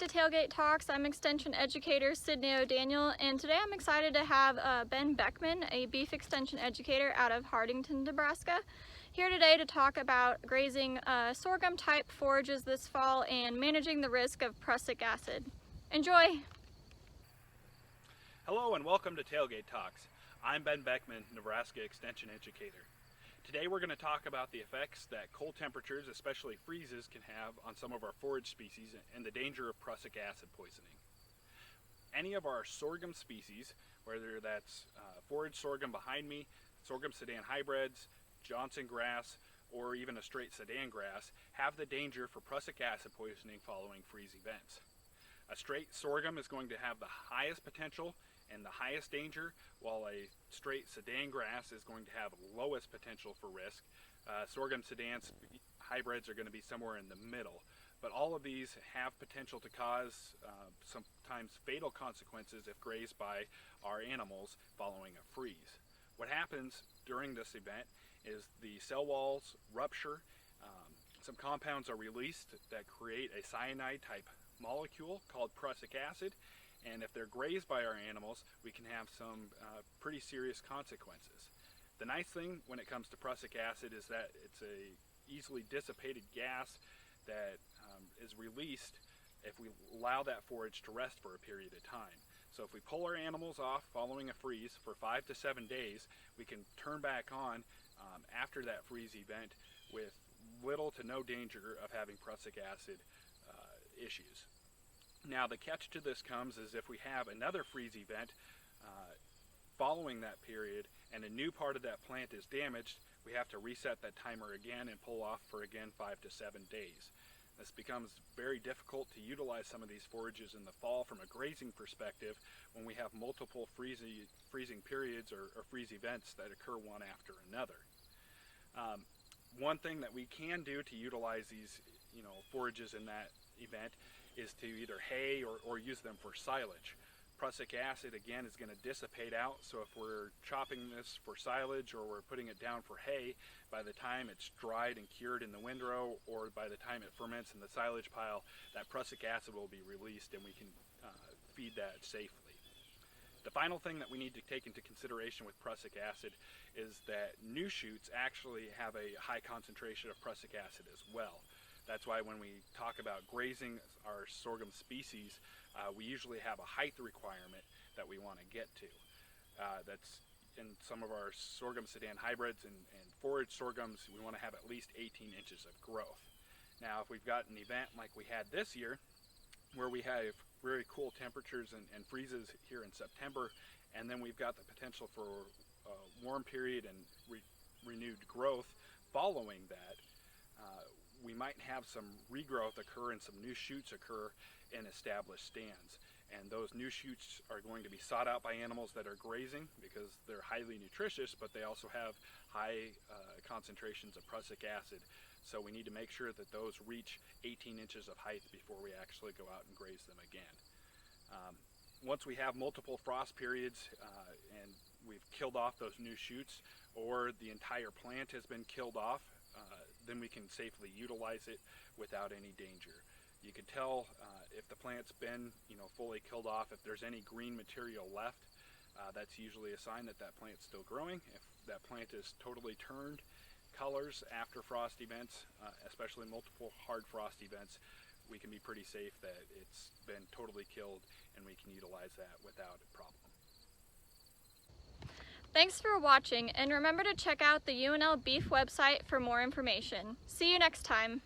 to Tailgate Talks. I'm Extension Educator Sydney O'Daniel, and today I'm excited to have Ben Beckman, a beef extension educator out of Hardington, Nebraska, here today to talk about grazing sorghum type forages this fall and managing the risk of prussic acid. Enjoy! Hello and welcome to Tailgate Talks. I'm Ben Beckman, Nebraska Extension Educator. Today we're going to talk about the effects that cold temperatures, especially freezes, can have on some of our forage species and the danger of prussic acid poisoning. Any of our sorghum species, whether that's forage sorghum behind me, sorghum Sudan hybrids, Johnson grass, or even a straight Sudan grass, have the danger for prussic acid poisoning following freeze events. A straight sorghum is going to have the highest potential and the highest danger, while a straight Sudan grass is going to have lowest potential for risk. Sorghum Sudan hybrids are going to be somewhere in the middle, but all of these have potential to cause sometimes fatal consequences if grazed by our animals following a freeze. What happens during this event is the cell walls rupture, some compounds are released that create a cyanide type molecule called prussic acid, and if they're grazed by our animals, we can have some pretty serious consequences. The nice thing when it comes to prussic acid is that it's a easily dissipated gas that is released if we allow that forage to rest for a period of time. So if we pull our animals off following a freeze for 5 to 7 days, we can turn back on after that freeze event with little to no danger of having prussic acid issues. Now the catch to this comes is if we have another freeze event following that period and a new part of that plant is damaged, we have to reset that timer again and pull off for again 5 to 7 days. This becomes very difficult to utilize some of these forages in the fall from a grazing perspective when we have multiple freezing periods or freeze events that occur one after another. One thing that we can do to utilize these forages in that event is to either hay or use them for silage. Prussic acid again is going to dissipate out, so if we're chopping this for silage or we're putting it down for hay, by the time it's dried and cured in the windrow or by the time it ferments in the silage pile, that prussic acid will be released and we can feed that safely. The final thing that we need to take into consideration with prussic acid is that new shoots actually have a high concentration of prussic acid as well. That's why when we talk about grazing our sorghum species, we usually have a height requirement that we want to get to. That's in some of our sorghum Sudan hybrids and forage sorghums, we want to have at least 18 inches of growth. Now, if we've got an event like we had this year, where we have very cool temperatures and freezes here in September, and then we've got the potential for a warm period and renewed growth following that, we might have some regrowth occur and some new shoots occur in established stands. And those new shoots are going to be sought out by animals that are grazing because they're highly nutritious, but they also have high concentrations of prussic acid. So we need to make sure that those reach 18 inches of height before we actually go out and graze them again. Once we have multiple frost periods and we've killed off those new shoots, or the entire plant has been killed off, then we can safely utilize it without any danger. You can tell if the plant's been fully killed off. If there's any green material left, that's usually a sign that that plant's still growing. If that plant is totally turned colors after frost events, especially multiple hard frost events, we can be pretty safe that it's been totally killed and we can utilize that without a problem. Thanks for watching, and remember to check out the UNL Beef website for more information. See you next time.